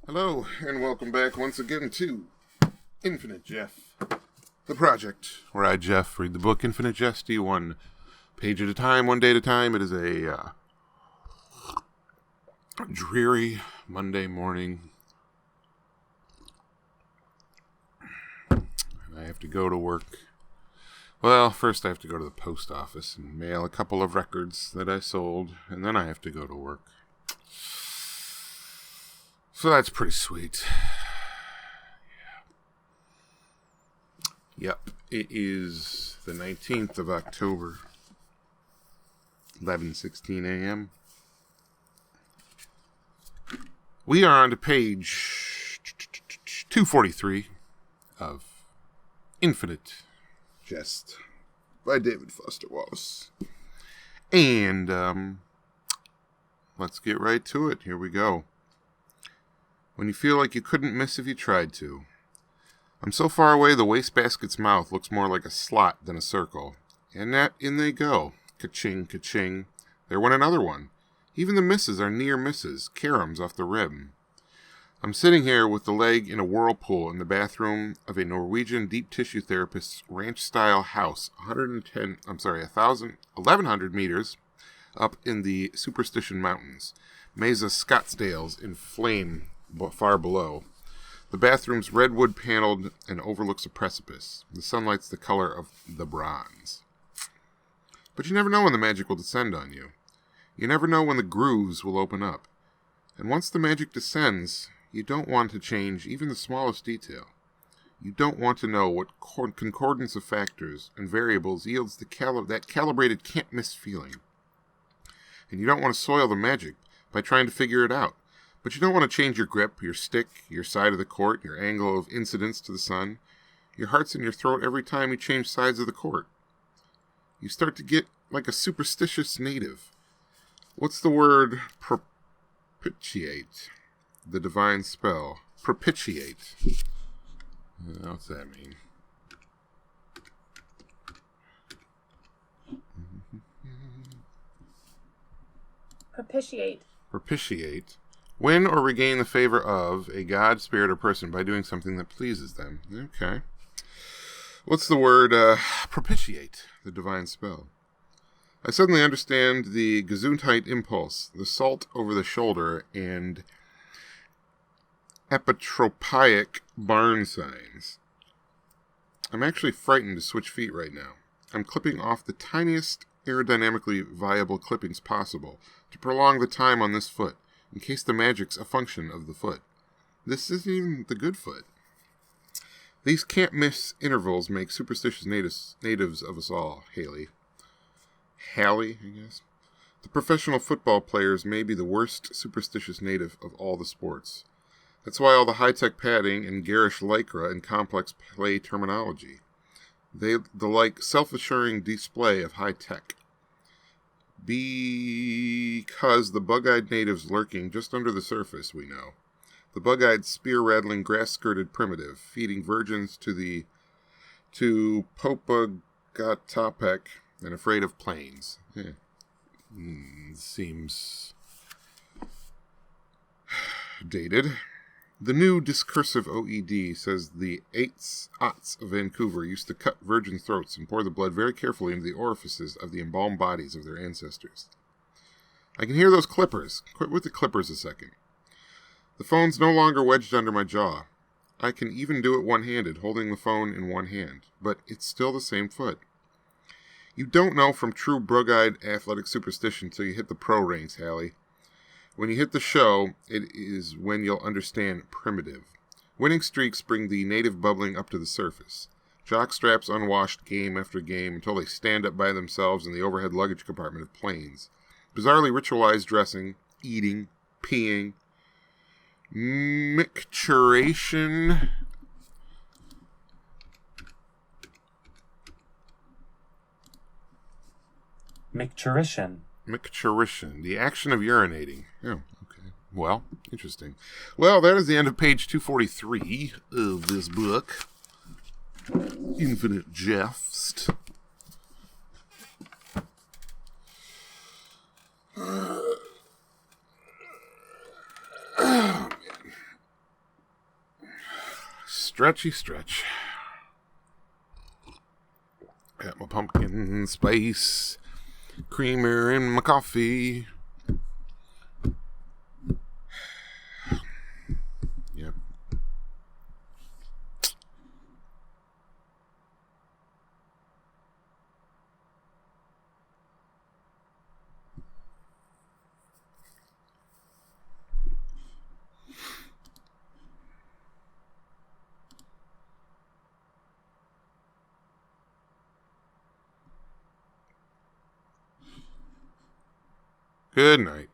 Hello, and welcome back once again to Infinite Jeff, the project where I, Jeff, read the book Infinite Jesty one page at a time, one day at a time. It is a dreary Monday morning, and I have to go to work. Well, first I have to go to the post office and mail a couple of records that I sold, and then I have to go to work. So that's pretty sweet. Yep, it is the 19th of October, 11:16 a.m. We are on to page 243 of Infinite Jest by David Foster Wallace. And let's get right to it. Here we go. When you feel like you couldn't miss if you tried to. I'm so far away the wastebasket's mouth looks more like a slot than a circle. And in they go. Ka-ching, ka-ching. There went another one. Even the misses are near misses, caroms off the rim. I'm sitting here with the leg in a whirlpool in the bathroom of a Norwegian deep tissue therapist's ranch-style house, 1,100 meters up in the Superstition Mountains. Mesa Scottsdale's in flame far below. The bathroom's redwood paneled and overlooks a precipice. The sunlight's the color of the bronze. But you never know when the magic will descend on you. You never know when the grooves will open up. And once the magic descends, you don't want to change even the smallest detail. You don't want to know what concordance of factors and variables yields that calibrated can't-miss feeling. And you don't want to soil the magic by trying to figure it out. But you don't want to change your grip, your stick, your side of the court, your angle of incidence to the sun. Your heart's in your throat every time you change sides of the court. You start to get like a superstitious native. What's the word propitiate? The divine spell. Propitiate. What's that mean? Propitiate. Propitiate. Win or regain the favor of a god, spirit, or person by doing something that pleases them. Okay. What's the word propitiate? The divine spell. I suddenly understand the Gesundheit impulse, the salt over the shoulder, and epitropaic barn signs. I'm actually frightened to switch feet right now. I'm clipping off the tiniest aerodynamically viable clippings possible to prolong the time on this foot, in case the magic's a function of the foot. This isn't even the good foot. These can't-miss intervals make superstitious natives of us all, Haley, I guess. The professional football players may be the worst superstitious native of all the sports. That's why all the high-tech padding and garish lycra and complex play terminology. The like self-assuring display of high-tech. Because the bug-eyed natives lurking just under the surface, we know. The bug-eyed, spear-rattling, grass-skirted primitive, feeding virgins to Popagatapek and afraid of plains. Seems dated. The new discursive OED says the Ots of Vancouver used to cut virgin throats and pour the blood very carefully into the orifices of the embalmed bodies of their ancestors. I can hear those clippers. Quit with the clippers a second. The phone's no longer wedged under my jaw. I can even do it one-handed, holding the phone in one hand, but it's still the same foot. You don't know from true bug-eyed athletic superstition till you hit the pro ranks, Hallie. When you hit the show, it is when you'll understand primitive. Winning streaks bring the native bubbling up to the surface. Jockstraps unwashed game after game until they stand up by themselves in the overhead luggage compartment of planes. Bizarrely ritualized dressing, eating, peeing, micturation. Micturition. Micturition. The action of urinating. Oh, okay. Well, interesting. Well, that is the end of page 243 of this book. Infinite Jest. Stretchy stretch. Got my pumpkin spice creamer in my coffee. Yep. Good night.